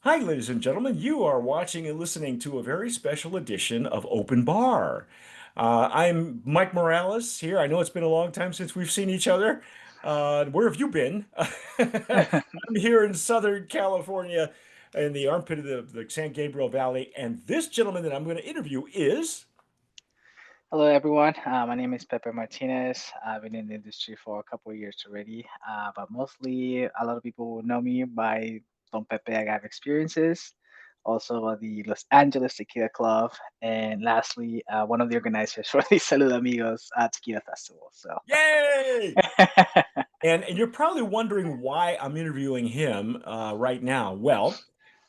Hi, ladies and gentlemen. You are watching and listening to a very special edition of Open Bar. I'm Mike Morales here. I know it's been a long time since we've seen each other. Where have you been? I'm here in Southern California in the armpit of the San Gabriel Valley. And this gentleman that I'm going to interview is. Hello, everyone. My name is Pepe Martinez. I've been in the industry for a couple of years already, but mostly a lot of people know me by Don Pepe. I have experiences, also the Los Angeles Tequila Club, and lastly, one of the organizers for the Salud Amigos Tequila Festival. So, Yay! And you're probably wondering why I'm interviewing him right now. Well,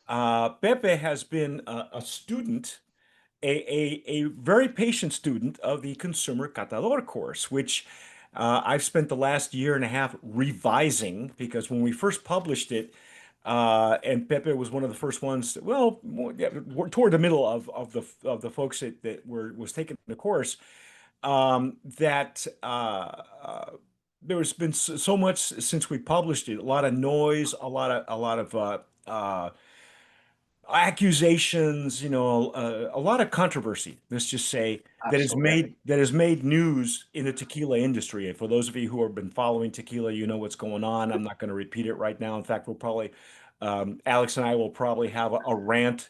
Pepe has been a student a very patient student of the Consumer Catador course, which I've spent the last year and a half revising because when we first published it, and Pepe was one of the first ones, well, yeah, toward the middle of the folks that was taking the course, that there's been so much since we published it, a lot of noise, a lot of accusations, a lot of controversy, let's just say, absolutely. that has made news in the tequila industry. And for those of you who have been following tequila, you know what's going on. I'm not going to repeat it right now. In fact, Alex and I will probably have a rant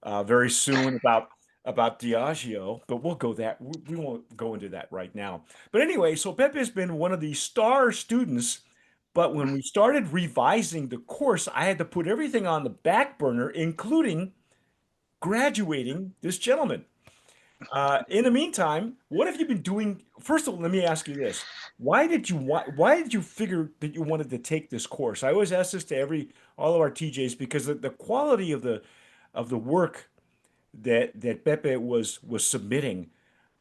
very soon about Diageo, but we won't go into that right now. But anyway, so Pepe has been one of the star students, but when we started revising the course, I had to put everything on the back burner, including graduating this gentleman. In the meantime, what have you been doing? First of all, let me ask you this. Why did you figure that you wanted to take this course? I always ask this to all of our TJs because the quality of the work that Pepe was submitting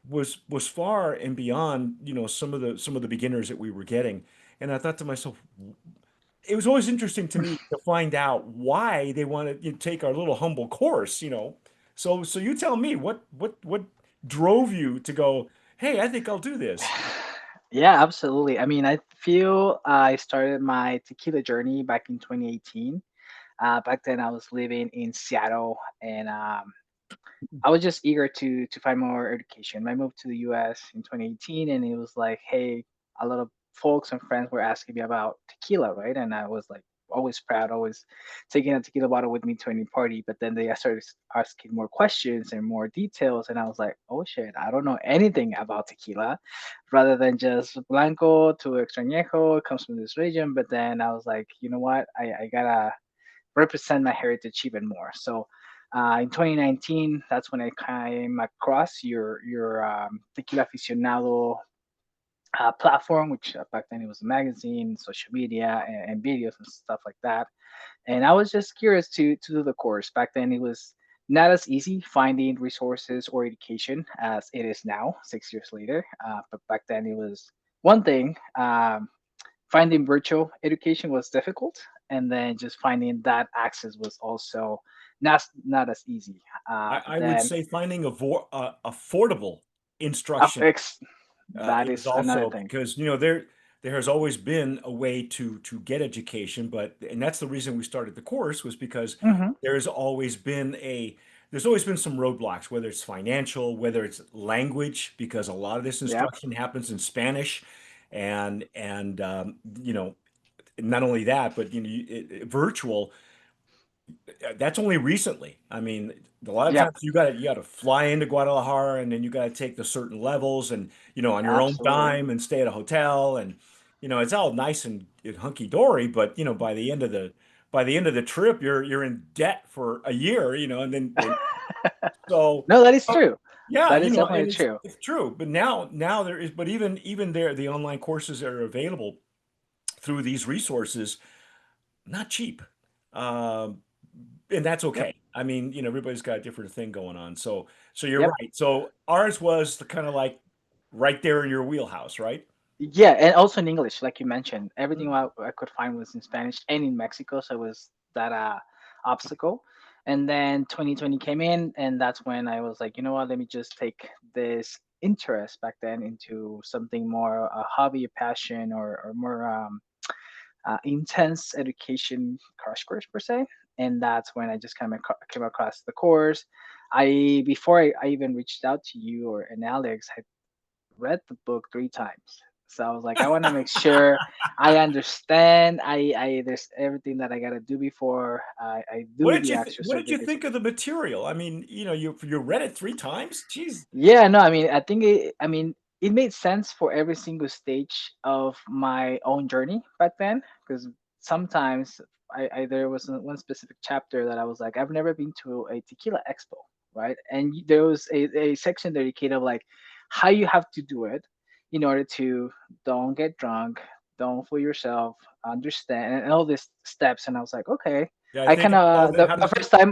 was far and beyond, some of the beginners that we were getting. And I thought to myself, it was always interesting to me to find out why they wanted to take our little humble course. So you tell me what drove you to go, hey, I think I'll do this. Yeah, absolutely. I mean, I feel I started my tequila journey back in 2018. Back then, I was living in Seattle, and I was just eager to find more education. I moved to the U.S. in 2018, and it was like, hey, a lot of folks and friends were asking me about tequila, right? And I was like, always proud, always taking a tequila bottle with me to any party. But then they started asking more questions and more details, and I was like, oh shit, I don't know anything about tequila, rather than just blanco to extrañejo. It comes from this region. But then I was like, you know what? I gotta represent my heritage even more. So in 2019, that's when I came across your Tequila Aficionado platform, which back then it was a magazine, social media, and videos and stuff like that. And I was just curious to do the course. Back then, it was not as easy finding resources or education as it is now, 6 years later. But back then, it was one thing. Finding virtual education was difficult, and then just finding that access was also not as easy. But I would then say finding affordable instruction that is is another also thing. because there has always been a way to get education, and that's the reason we started the course was because Hmm. there's always been a there's always been some roadblocks, whether it's financial, whether it's language, because a lot of this Yep. instruction happens in Spanish, and not only that, but virtual. That's only recently. I mean, a lot of Yep. times you got to fly into Guadalajara and then you got to take the certain levels and on your own Absolutely. dime and stay at a hotel and it's all nice and hunky dory, but by the end of the trip you're in debt for a year, so No, that is uh, true. yeah, That is and definitely it's true. it's true. But now there is, but even there the online courses that are available through these resources, not cheap. Um, and that's Yep. okay. I mean, everybody's got a different thing going on. So you're Yep. right. So ours was the kind of like right there in your wheelhouse, right? Yeah, and also in English, like you mentioned, everything Mm. I could find was in Spanish and in Mexico, so it was that obstacle. And then 2020 came in, and that's when I was like, you know what, let me just take this interest back then into something more a hobby, a passion, or more intense education crash course per se. and that's when I just kind of came across the course. I before I even reached out to you or and Alex, I read the book 3 times. So I was like, I want to make sure I understand. There's everything that I gotta do before I do the actual What did you certification. think of the material? I mean, you read it 3 times? Jeez. Yeah, no, I mean, I mean, it made sense for every single stage of my own journey back then. Because sometimes I there was one specific chapter that I was like, I've never been to a tequila expo, right? And there was a section dedicated of like how you have to do it in order to don't get drunk, don't fool yourself, understand, and all these steps. And I was like, okay, Yeah, I I think kind it's called of the first time,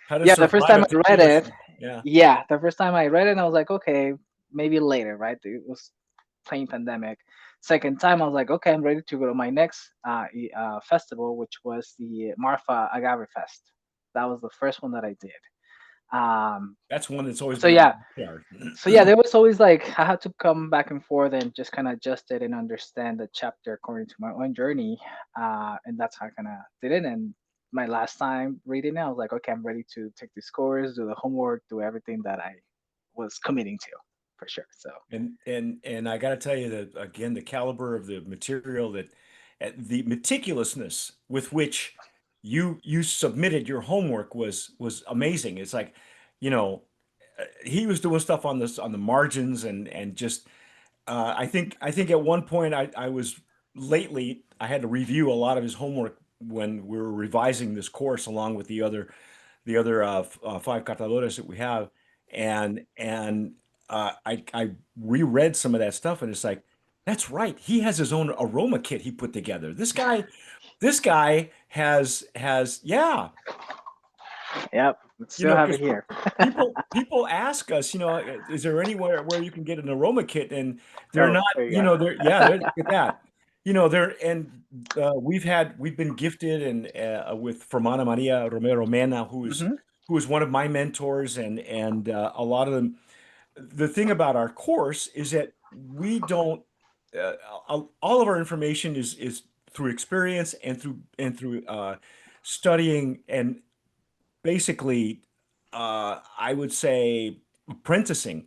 how to yeah, the first survive time a I read tequila it, shift. Yeah. yeah, the first time I read it, I was like, okay, maybe later, right? It was plain pandemic. Second time, I was like, okay, I'm ready to go to my next festival, which was the Marfa Agave Fest. That was the first one that I did. Um, That's one that's always so been on yeah, my radar. so yeah, there was always like I had to come back and forth and just kind of adjust it and understand the chapter according to my own journey, and that's how I kind of did it. And my last time reading it, I was like, okay, I'm ready to take this course, do the homework, do everything that I was committing to, for sure. So And I got to tell you that again, the caliber of the material that the meticulousness with which you submitted your homework was amazing. It's like, you know, he was doing stuff on this on the margins and just I think at one point I was lately I had to review a lot of his homework when we were revising this course along with the other five catadores that we have, and I reread some of that stuff, and it's like that's right. He has his own aroma kit he put together. This guy has yeah. yep, You still know, have because it here. people ask us, is there anywhere where you can get an aroma kit? And they're Oh, not, there you go. they're look at that. They're and we've been gifted and with Fermana Maria Romero Mena, Hmm. who is one of my mentors, and a lot of them. The thing about our course is that we don't all of our information is through experience and through studying and basically, I would say apprenticing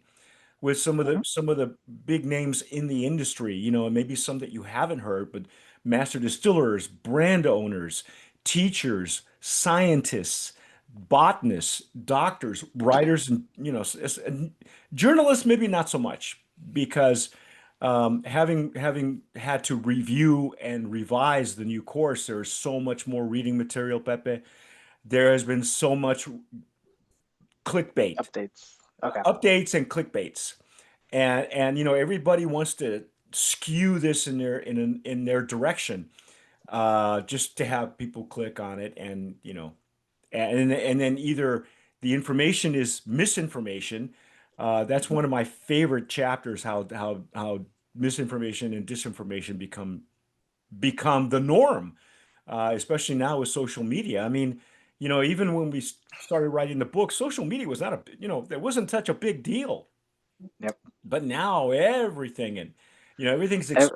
with Hmm. some of the big names in the industry, and maybe some that you haven't heard, but master distillers, brand owners, teachers, scientists, botanists, doctors, writers, and and journalists, maybe not so much because having had to review and revise the new course, there's so much more reading material, Pepe. There has been so much clickbait, Updates. Okay. updates and clickbaits, and everybody wants to skew this in their direction, just to have people click on it, and and then either the information is misinformation. That's Hmm. one of my favorite chapters. How misinformation and disinformation become the norm, especially now with social media. I mean, even when we started writing the book, social media was not there wasn't such a big deal. Yep. But now everything and everything's Ev-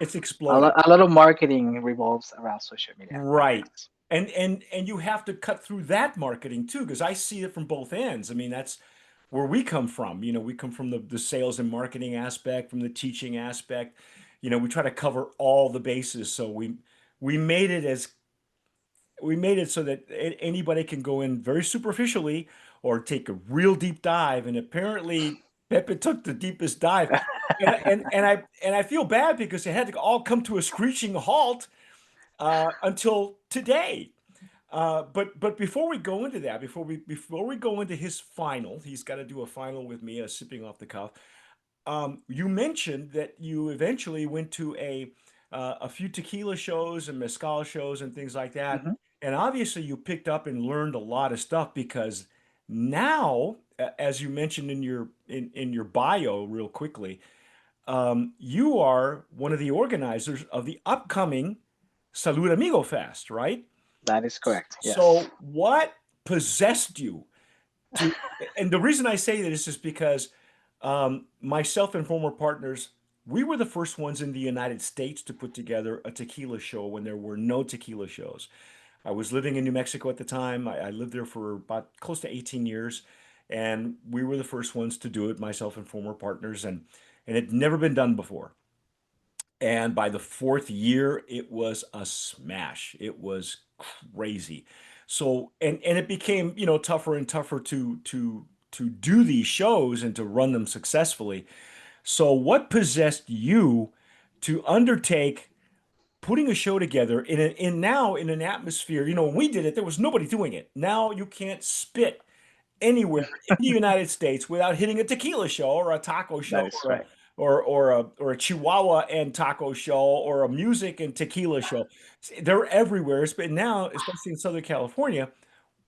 it's A, exploding. a lot of marketing revolves around social media Right. nowadays. And you have to cut through that marketing too, because I see it from both ends. I mean, that's where we come from. We come from the sales and marketing aspect, from the teaching aspect. We try to cover all the bases. So we made it as we made it so that anybody can go in very superficially or take a real deep dive. And apparently, Pepe took the deepest dive, and I feel bad because it had to all come to a screeching halt until today. But before we go into that, before we go into his final, he's got to do a final with me, sipping off the cuff. You mentioned that you eventually went to a few tequila shows and mezcal shows and things like that, Hmm. and obviously you picked up and learned a lot of stuff because now, as you mentioned in your bio, real quickly, you are one of the organizers of the upcoming Salud Amigo Fest, right? That is correct. Yes. So, what possessed you to, and the reason I say that is just because myself and former partners, we were the first ones in the United States to put together a tequila show when there were no tequila shows. I was living in New Mexico at the time. I lived there for about close to 18 years, and we were the first ones to do it, myself and former partners, and it had never been done before. And by the fourth year, it was a smash. It was crazy. So, and it became, tougher and tougher to do these shows and to run them successfully. So, what possessed you to undertake putting a show together in now in an atmosphere? When we did it, there was nobody doing it. Now you can't spit anywhere in the United States without hitting a tequila show or a taco show That is or a right. or a Chihuahua and taco show or a music and tequila show. They're everywhere. But now, especially in Southern California,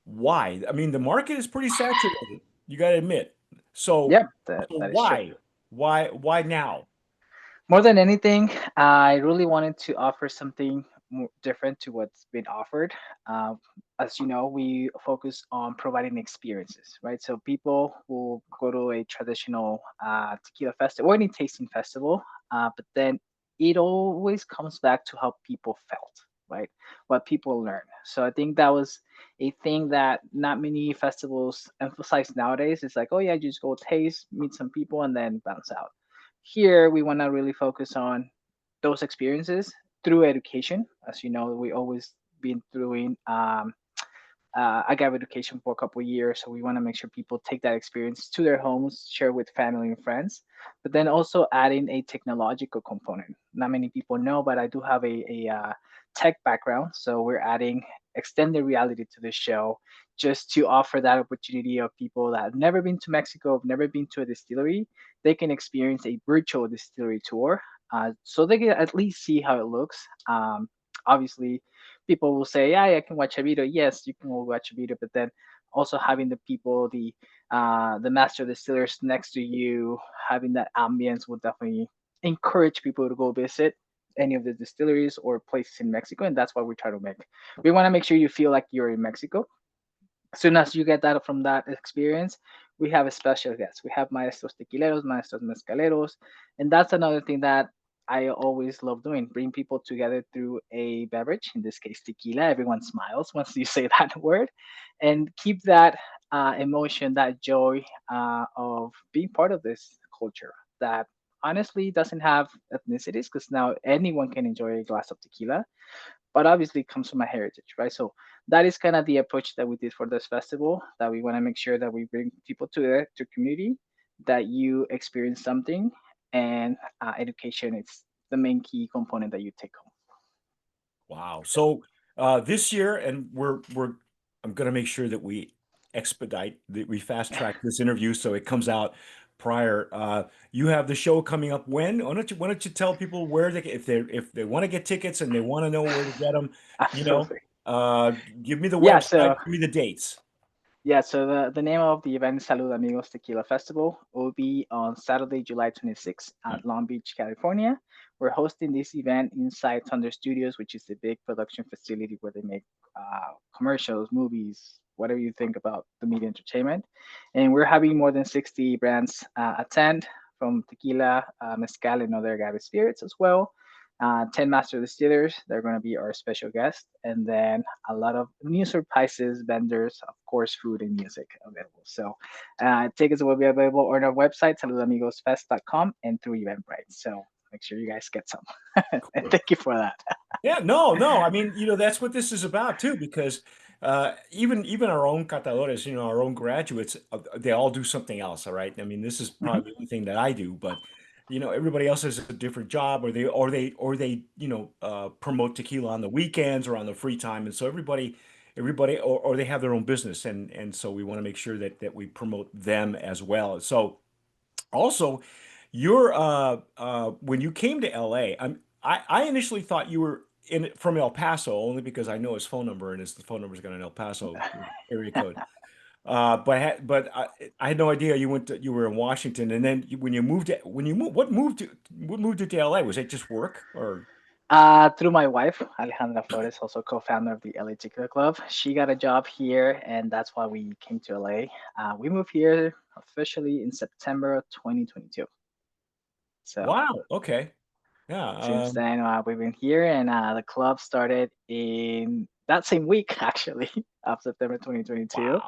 why? I mean, the market is pretty saturated. You got to admit. So, Yep, that so that is true. why now? More than anything, I really wanted to offer something more different to what's been offered. Uh, as you know, we focus on providing experiences, right? So people will go to a traditional tequila festival or any tasting festival, but then it always comes back to how people felt, right? What people learn. So I think that was a thing that not many festivals emphasize nowadays. It's like, oh yeah, just go taste, meet some people, and then bounce out. Here, we want to really focus on those experiences through education. As you know, we always been doing agave education for a couple of years, so we want to make sure people take that experience to their homes, share with family and friends, but then also adding a technological component. Not many people know, but I do have a tech background, so we're adding extended reality to the show just to offer that opportunity of people that have never been to Mexico, have never been to a distillery. They can experience a virtual distillery tour, so they can at least see how it looks. Obviously, people will say, "Yeah, I can watch a video." Yes, you can watch a video, but then also having the people, the master distillers next to you, having that ambience will definitely encourage people to go visit any of the distilleries or places in Mexico, and that's what we try to make. We want to make sure you feel like you're in Mexico. As soon as you get that from that experience, we have a special guest. We have maestros tequileros, maestros mezcaleros, and that's another thing that I always love doing. Bring people together through a beverage, in this case tequila. Everyone smiles once you say that word, and keep that emotion, that joy of being part of this culture that honestly doesn't have ethnicities, because now anyone can enjoy a glass of tequila, but obviously it comes from my heritage, right? So that is kind of the approach that we did for this festival. That we want to make sure that we bring people to the community, that you experience something, and education is the main key component that you take home. Wow. So this year, and I'm going to make sure that we expedite that we fast track this interview so it comes out prior. You have the show coming up when? Why don't you tell people where they if they want to get tickets and they want to know where to get them, you know, Absolutely. uh, give me the Yeah. website, So give me the dates. yeah, so the name of the event is Salud Amigos Tequila Festival. It will be on Saturday, July 26th at Long Beach, California. We're hosting this event inside Thunder Studios, which is the big production facility where they make commercials, movies, whatever you think about the media entertainment. And we're having more than 60 brands attend, from tequila, mezcal, and other agave spirits as well. 10 master distillers, they're going to be our special guest. And then a lot of new surprises, vendors, of course, food and music available. So tickets will be available on our website, saludamigosfest.com, and through Eventbrite. So make sure you guys get some. And Cool. thank you for that. Yeah, no, no. I mean, that's what this is about too, because even our own catadores, our own graduates, they all do something else. All right. I mean, this is Mhm. probably the only thing that I do, but everybody else has a different job, or they promote tequila on the weekends or on the free time, and so everybody, or they have their own business, and so we want to make sure that we promote them as well. So. Also, when you came to LA, I initially thought you were from El Paso only because I know his phone number and his phone number's got an El Paso area code. But I had no idea you were in Washington, and then when you moved what moved you to LA? Was it just work or? Through my wife, Alejandra Flores, also co-founder of the LA Tequila Club. She got a job here, and that's why we came to LA. We moved here officially in September of 2022. So Wow. Okay. Yeah. since then, we've been here, and the club started in that same week actually of September 2022,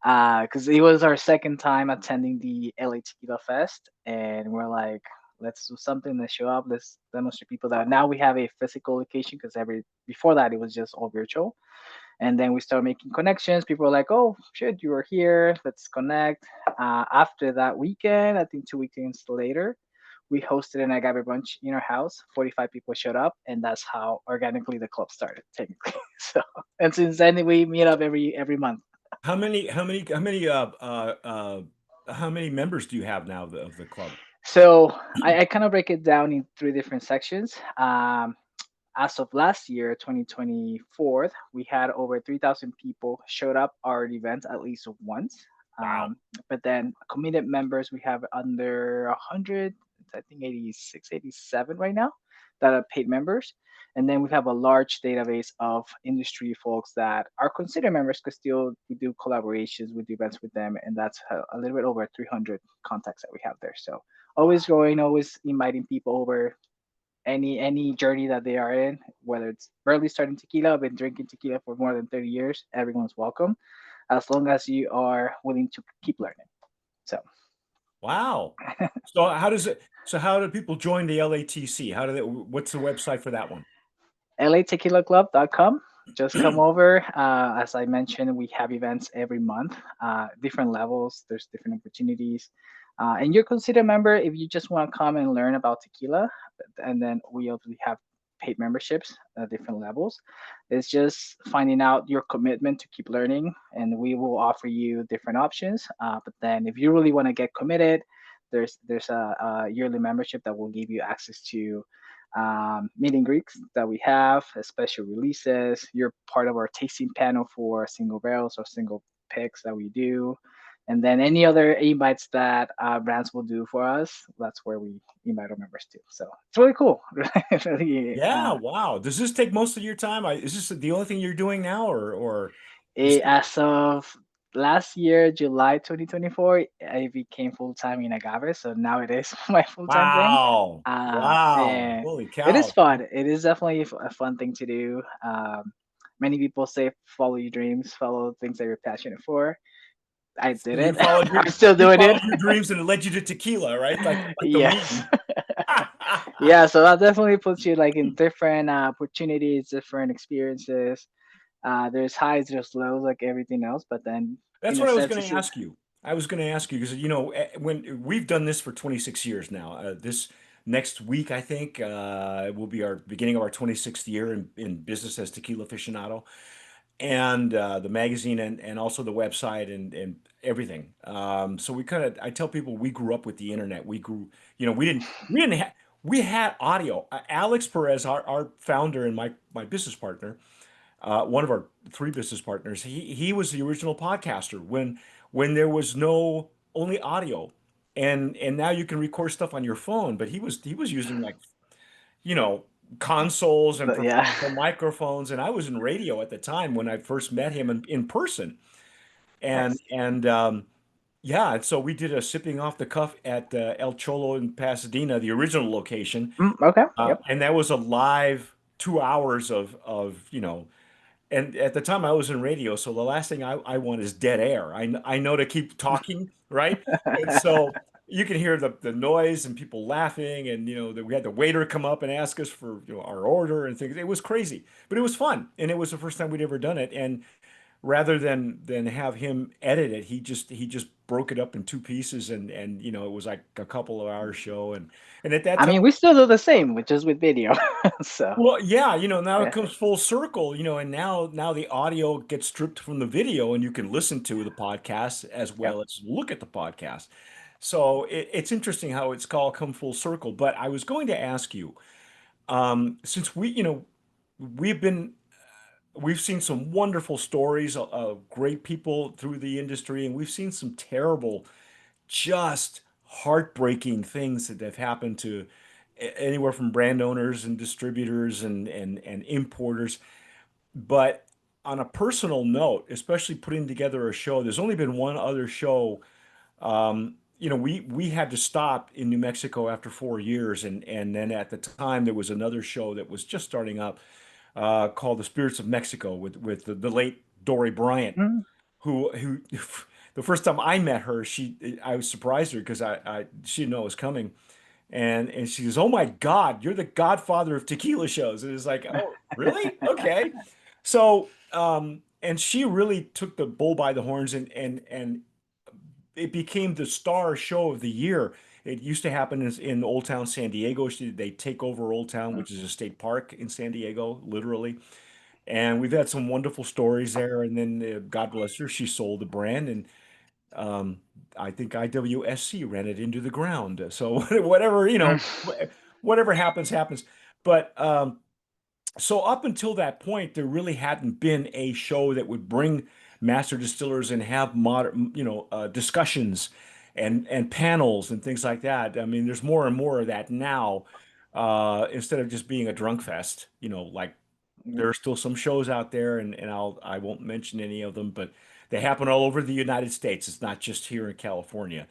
Wow. because it was our second time attending the LA Tequila Fest, and we're like, let's do something. Let's show up. Let's demonstrate people that now we have a physical location because every before that it was just all virtual. And then we started making connections. People were like, "Oh shit, you were here. Let's connect." After that weekend, I think 2 weekends later, we hosted an agave brunch in our house. 45 people showed up, and that's how organically the club started, technically. So, and since then we meet up every month. How many members do you have now of the club? So I kind of break it down in three different sections. As of last year, 2024, we had over 3,000 people showed up our event at least once. Wow. But then committed members, we have under 100, I think 86, 87 right now that are paid members. And then we have a large database of industry folks that are considered members because still we do collaborations, we do events with them, and that's a little bit over 300 contacts that we have there. So always Wow. growing, always inviting people over any journey that they are in, whether it's barely starting tequila, been drinking tequila for more than 30 years, everyone's welcome, as long as you are willing to keep learning. So Wow. So how do people join the LATC? What's the website for that one? LATequilaClub.com. Just come over. As I mentioned, we have events every month, different levels. There's different opportunities. And you're considered a member if you just want to come and learn about tequila. And then we obviously have paid memberships at different levels. It's just finding out your commitment to keep learning, and we will offer you different options. But then if you really want to get committed, there's a yearly membership that will give you access to meet and greets that we have, special releases. You're part of our tasting panel for single barrels or single picks that we do. And then any other invites that brands will do for us, that's where we invite our members to. So it's really cool. Really, Yeah, wow. Does this take most of your time? Is this the only thing you're doing now, or you still? as of last year, July 2024, I became full time in agave. So now it is my full time thing. Wow. Wow. And Holy it is cow. fun. It is definitely a fun thing to do. Many people say follow your dreams, follow things that you're passionate for. I So did it. I'm still you doing it. followed your dreams and it led you to tequila, right? Like the Yes. meme. Yeah, so that definitely puts you like in different opportunities, different experiences. There's highs, there's lows, like everything else. But then, That's in a what I was sense, going to it's a, ask you. I was going to ask you because when we've done this for 26 years now. This next week, I think, will be our beginning of our 26th year in business as Tequila Aficionado, and the magazine and also the website and everything. So I tell people we grew up with the internet. We grew, we didn't have, we had audio. Alex Perez, our founder and my business partner, one of our three business partners, he was the original podcaster when there was no only audio, and now you can record stuff on your phone. But he was using like you know consoles and but yeah. professional microphones, and I was in radio at the time when I first met him in person, and Nice. yeah, and so we did a sipping off the cuff at El Cholo in Pasadena, the original location, Okay. Yep. and that was a live 2 hours of and at the time I was in radio, so the last thing I want is dead air. I know to keep talking, right? And so you can hear the noise and people laughing, and that we had the waiter come up and ask us for our order and things. It was crazy, but it was fun, and it was the first time we'd ever done it. And rather than have him edit it, he just broke it up in two pieces, and it was like a couple of hour show, and at that I time. mean, we still do the same, which is with video. So Well, yeah, now it yeah. comes full circle, and now the audio gets stripped from the video and you can listen to the podcast as Yep. well as look at the podcast. So it's interesting how it's all come full circle. But I was going to ask you, since we've been we've seen some wonderful stories of great people through the industry, and we've seen some terrible, just heartbreaking things that have happened to anywhere from brand owners and distributors and importers. But on a personal note, especially putting together a show, there's only been one other show. We had to stop in New Mexico after 4 years, and then at the time there was another show that was just starting up. called The Spirits of Mexico with the late Dory Bryant, Mm. who the first time I met her, I was surprised her because she didn't know it was coming. And she goes, "Oh my God, you're the godfather of tequila shows." And it's like, "Oh, really? Okay." So, and she really took the bull by the horns and it became the star show of the year. It used to happen in Old Town San Diego. They take over Old Town, Mm. which is a state park in San Diego, literally. And we've had some wonderful stories there. And then, God bless her, she sold the brand, and um, I think IWSC ran it into the ground. So whatever, Mm. whatever happens, happens. But so up until that point, there really hadn't been a show that would bring master distillers and have modern, discussions and panels and things like that. I mean, there's more and more of that now, instead of just being a drunk fest. Like there are still some shows out there, and I won't mention any of them, but they happen all over the United States. It's not just here in California.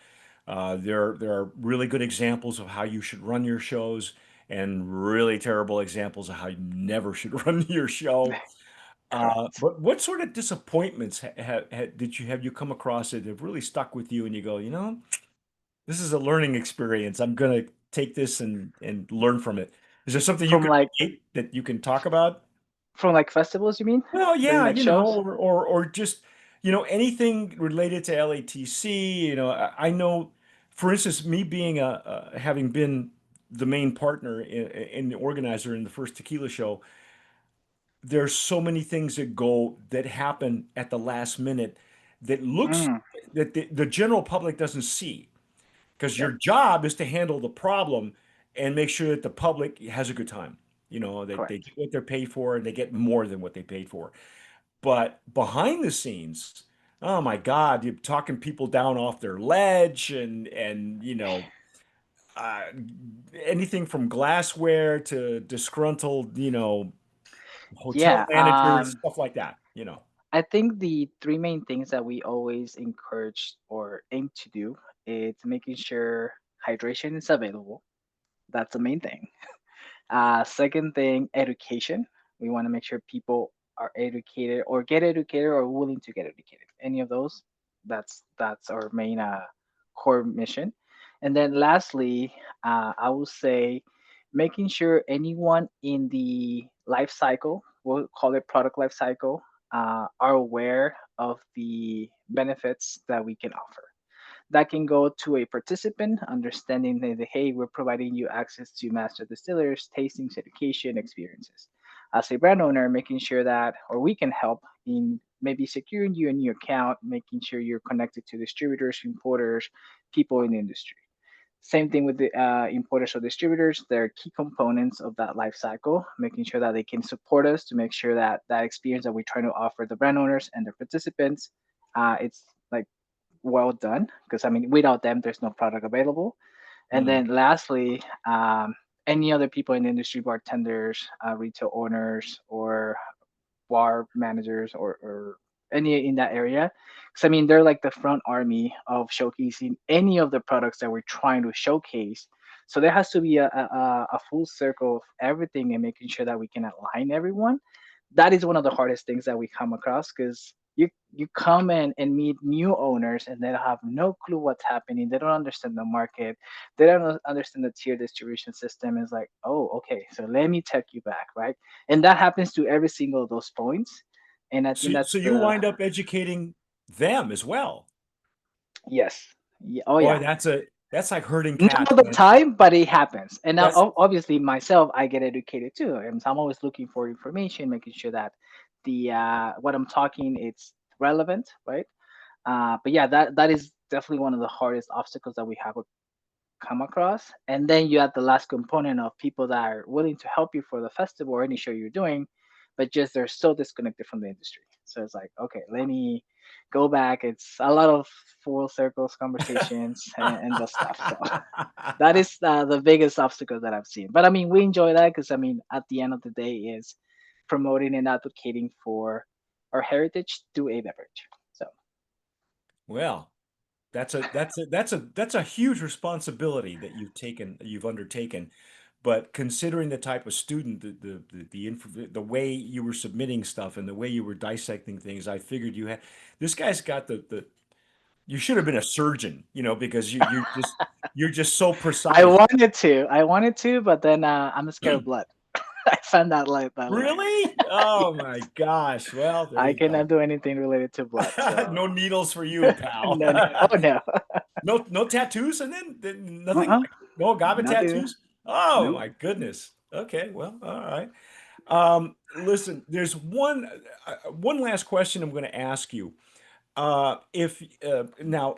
There are really good examples of how you should run your shows, and really terrible examples of how you never should run your show. Correct. But what sort of disappointments did you have you come across that have really stuck with you, and you go, this is a learning experience. I'm gonna take this and learn from it. Is there something you From could like relate that you can talk about? festivals, you mean? Well, During yeah, like shows? or just, anything related to LATC. I know, for instance, me being having been the main partner in the organizer in the first tequila show, there's so many things that happen at the last minute that looks Mm. that the general public doesn't see, because your Yep. job is to handle the problem and make sure that the public has a good time. They Correct. get what they're paid for, and they get more than what they paid for. But behind the scenes, oh my God, you're talking people down off their ledge, and uh, anything from glassware to disgruntled, hotel Yeah. managers, stuff like that. I think the three main things that we always encourage or aim to do is making sure hydration is available. That's the main thing. Second thing, education. We want to make sure people are educated or get educated or willing to get educated. Any of those, that's our main core mission. And then lastly, I will say making sure anyone in the life cycle, we'll call it product life cycle, are aware of the benefits that we can offer. That can go to a participant, understanding that, hey, we're providing you access to master distillers, tastings, education, experiences. As a brand owner, making sure that, or we can help in maybe securing you a new account, making sure you're connected to distributors, importers, people in the industry. Same thing with the importers or distributors. They're key components of that life cycle, making sure that they can support us to make sure that that experience that we're trying to offer the brand owners and their participants, it's like well done. Because I mean, without them, there's no product available. And Mm. then lastly, any other people in the industry, bartenders, retail owners, or bar managers, or any in that area. Because I mean, they're like the front army of showcasing any of the products that we're trying to showcase. So there has to be a full circle of everything and making sure that we can align everyone. That is one of the hardest things that we come across because you come in and meet new owners and they have no clue what's happening. They don't understand the market. They don't understand the tier distribution system. It's like, oh, okay, so let me take you back, right? And that happens to every single of those points. And I So think so that's you the wind up educating them as well. yes. Yeah, oh Boy, yeah. that's like herding Not cats, all the man. time, but it happens. And now, That's obviously, myself, I get educated too, and so I'm always looking for information, making sure that the what I'm talking it's relevant, right? But yeah, that is definitely one of the hardest obstacles that we have come across. And then you have the last component of people that are willing to help you for the festival or any show you're doing, but just they're so disconnected from the industry. So it's like, okay, let me go back. It's a lot of full circles conversations and the stuff. So that is the biggest obstacle that I've seen. But I mean, we enjoy that because I mean, at the end of the day, is promoting and advocating for our heritage through a beverage. So Well, that's a huge responsibility that you've undertaken. but considering the type of student, the way you were submitting stuff and the way you were dissecting things, I figured you had this guy's got the you should have been a surgeon, because you're just so precise. I wanted to, but then I'm scared of blood. I found out like that later. Really? Oh my gosh. Well, there I you cannot go. do anything related to blood. So No needles for you, pal. no, no, oh no, No tattoos, and then nothing uh-uh, like no agave nothing. tattoos. Oh Nope. my goodness. Okay, well, all right. Listen, there's one last question I'm going to ask you. If now,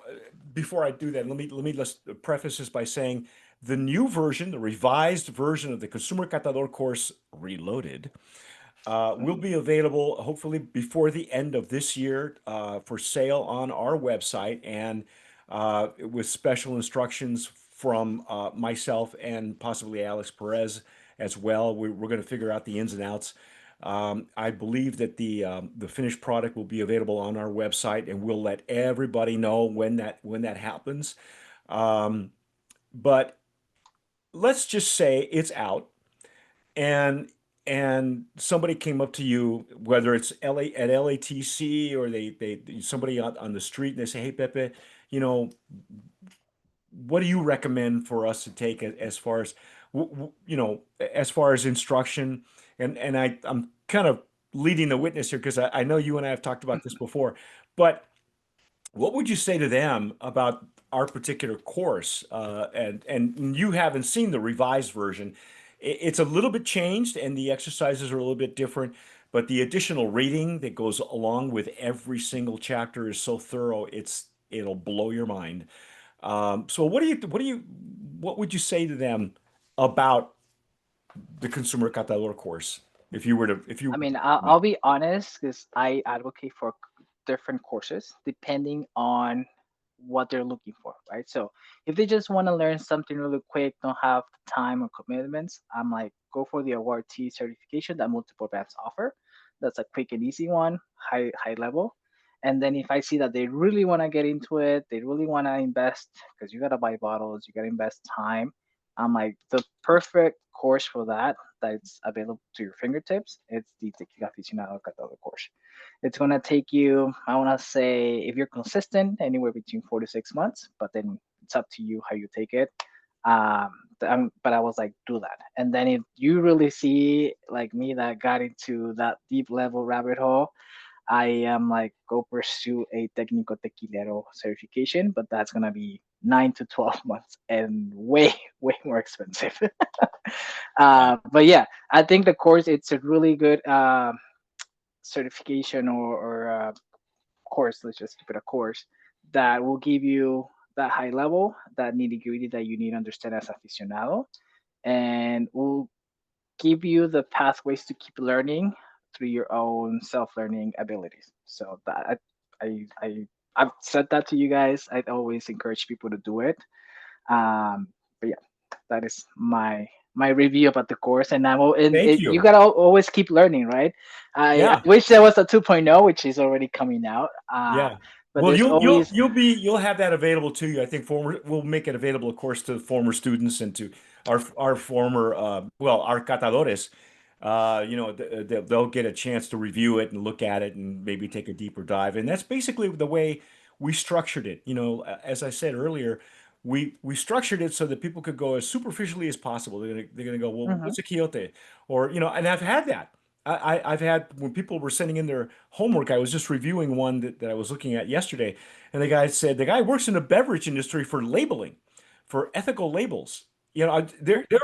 before I do that, let's preface this by saying the new version, the revised version of the Consumer Catador course, Reloaded, will Mm, be available hopefully before the end of this year for sale on our website and with special instructions from myself and possibly Alex Perez as well. We're going to figure out the ins and outs. I believe that the finished product will be available on our website, and we'll let everybody know when that happens. Um, but let's just say it's out and somebody came up to you, whether it's LA at LATC or they somebody on the street, and they say, "Hey, Pepe, you know, what do you recommend for us to take as far as as far as instruction?" And I'm kind of leading the witness here because I know you and I have talked about this before, but what would you say to them about our particular course? And you haven't seen the revised version. It's a little bit changed, and the exercises are a little bit different. But the additional reading that goes along with every single chapter is so thorough. It'll blow your mind. So what would you say to them about the Consumer Catador course if I you mean, I'll be honest because I advocate for different courses depending on what they're looking for, right? So if they just want to learn something really quick, don't have the time or commitments, I'm like, go for the award-T certification that multiple brands offer. That's a quick and easy one, high level. And then if I see that they really want to get into it, they really want to invest because you gotta buy bottles, you gotta invest time. I'm like the perfect course for that that's available to your fingertips. It's the Tequila Aficionado Catador course. It's gonna take you, I wanna say, if you're consistent, anywhere between 4 to 6 months. But then it's up to you how you take it. But I was like, do that. And then if you really see like me that got into that deep level rabbit hole, I am like, go pursue a técnico tequilero certification, but that's gonna be 9 to 12 months and way, way more expensive. yeah. But yeah, I think the course it's a really good certification or course. Let's just keep it a course that will give you that high level, that nitty gritty that you need to understand as aficionado, and will give you the pathways to keep learning through your own self-learning abilities. So that I've said that to you guys. I'd always encourage people to do it. But yeah, that is my review about the course, and Thank you you. gotta always keep learning, right? I Yeah. wish there was a 2.0, which is already coming out. Yeah. But Well, there's always you'll have that available to you. I think we'll make it available, of course, to former students and to our former our catadores. They'll get a chance to review it and look at it and maybe take a deeper dive. And that's basically the way we structured it. As I said earlier, we structured it so that people could go as superficially as possible. They're gonna go, well, Mhm. what's a quiote? Or and I've had that. I've had when people were sending in their homework. I was just reviewing one that I was looking at yesterday, and the guy said the guy works in the beverage industry for labeling, for ethical labels. There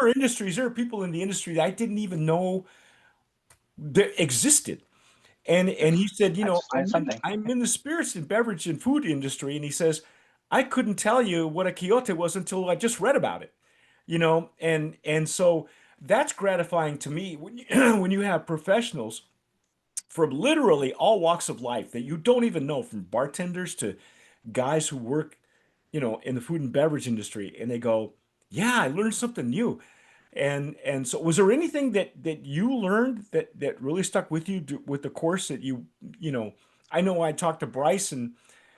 are industries, there are people in the industry that I didn't even know that existed. And he said, I just learned something. I'm in the spirits and beverage and food industry, and he says, I couldn't tell you what a quiote was until I just read about it. And so that's gratifying to me when when you have professionals from literally all walks of life that you don't even know, from bartenders to guys who work, in the food and beverage industry, and they go, "Yeah, I learned something new." And so, was there anything that you learned that really stuck with you with the course that you know? I know I talked to Bryce, and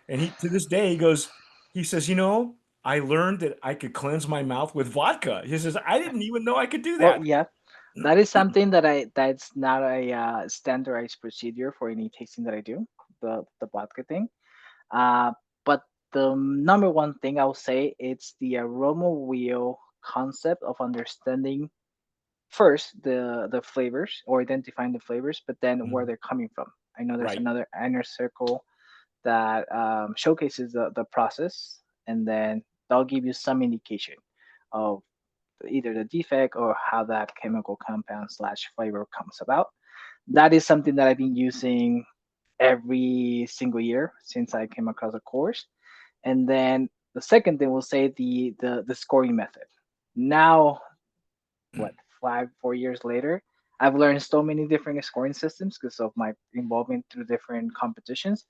he to this day he says, I learned that I could cleanse my mouth with vodka. He says, I didn't even know I could do Well, that. yeah, that is something that's not a standardized procedure for any tasting that I do. The vodka thing. Uh, but the number one thing I'll say it's the aroma wheel concept of understanding first the flavors or identifying the flavors, but then where Mhm. they're coming from. I know there's Right. another inner circle that showcases the process, and then they'll give you some indication of either the defect or how that chemical compound slash flavor comes about. That is something that I've been using every single year since I came across a course. And then the second thing we'll say the scoring method. Now, what 4 years later, I've learned so many different scoring systems because of my involvement through different competitions.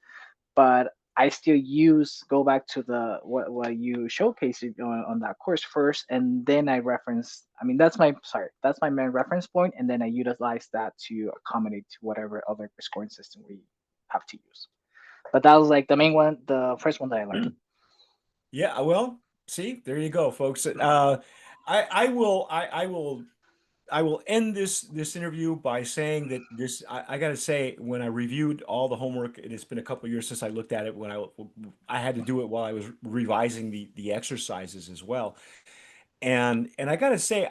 But I still use go back to the what you showcased on that course first, and then I reference. I mean, that's my main reference point, and then I utilize that to accommodate to whatever other scoring system we have to use. But that was like the main one, the first one that I learned. Yeah, well, see, there you go, folks. I will end this interview by saying that I got to say when I reviewed all the homework, it's been a couple of years since I looked at it when I had to do it while I was revising the exercises as well. And I got to say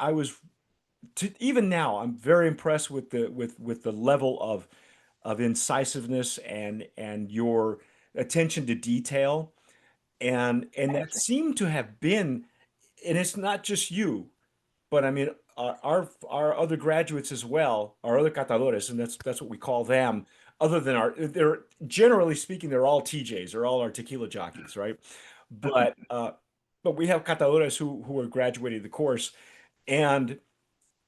even now I'm very impressed with the level of incisiveness and your attention to detail and Thank that you. seemed to have been, and it's not just you, but I mean our other graduates as well, our other catadores, and that's what we call them. Other than they're generally speaking, they're all TJs, they're all our tequila jockeys, right? But but we have catadores who are graduating the course, and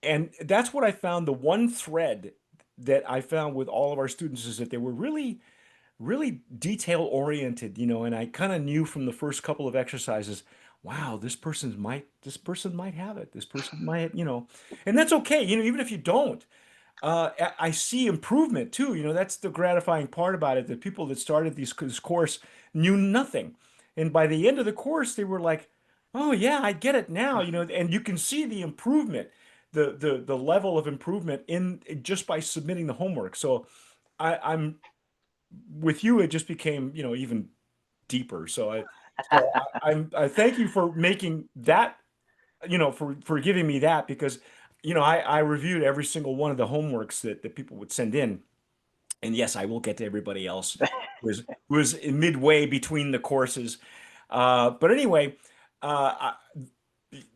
and that's what I found. The one thread that I found with all of our students is that they were really detail oriented, and I kind of knew from the first couple of exercises, wow, this person might have it. This person might, and that's okay. Even if you don't, I see improvement too. That's the gratifying part about it. The people that started this course knew nothing. And by the end of the course, they were like, oh yeah, I get it now, and you can see the improvement, the level of improvement in just by submitting the homework. So I'm with you, it just became, even deeper. I thank you for making that, for giving me that because, I reviewed every single one of the homeworks that people would send in. And yes, I will get to everybody else who was midway between the courses. But anyway,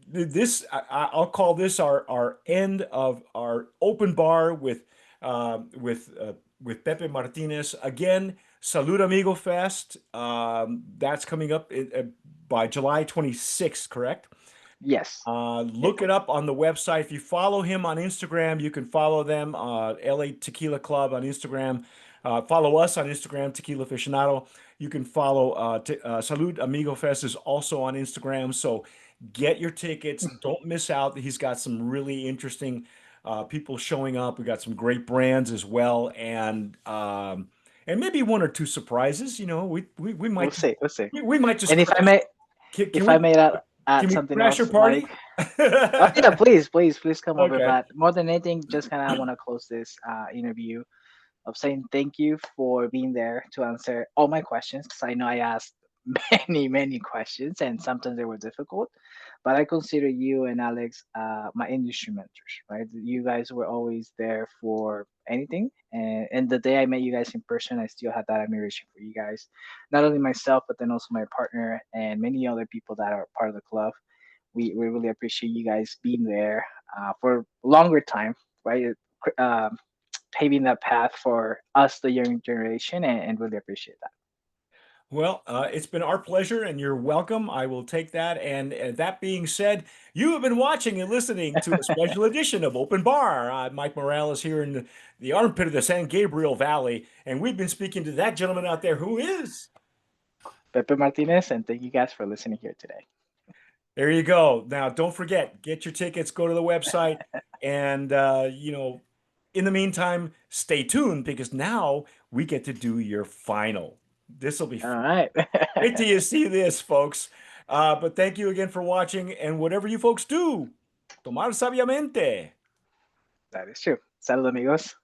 this I'll call this our end of our open bar with Pepe Martinez again. Salud Amigo Fest. That's coming up by July 26th, correct? Yes. Yes. Look it up on the website. If you follow him on Instagram, you can follow them, LA Tequila Club on Instagram. Follow us on Instagram, Tequila Aficionado. You can follow Salud Amigo Fest is also on Instagram. So get your tickets. Don't miss out. He's got some really interesting people showing up. We got some great brands as well, and maybe one or two surprises. We We'll might see. We'll see. we might just And crash. Can if I we? may add Can we something crash your else, party? like oh yeah, please come over. Okay. But more than anything, just kind of want to close this interview of saying thank you for being there to answer all my questions because I know I asked many questions and sometimes they were difficult. But I consider you and Alex my industry mentors, right? You guys were always there for anything. And the day I met you guys in person, I still had that admiration for you guys. Not only myself, but then also my partner and many other people that are part of the club. We really appreciate you guys being there for longer time, right? Um, Paving that path for us, the young generation, and really appreciate that. Well, it's been our pleasure, and you're welcome. I will take that. And that being said, you have been watching and listening to a special edition of Open Bar. Mike Morales here in the armpit of the San Gabriel Valley, and we've been speaking to that gentleman out there who is. Pepe Martinez, and thank you guys for listening here today. There you go. Now, don't forget, get your tickets, go to the website, and in the meantime, stay tuned because now we get to do your final. This will be All fun. right. Wait till you see this, folks. But thank you again for watching, and whatever you folks do, tomar sabiamente. That is true. Salud, amigos.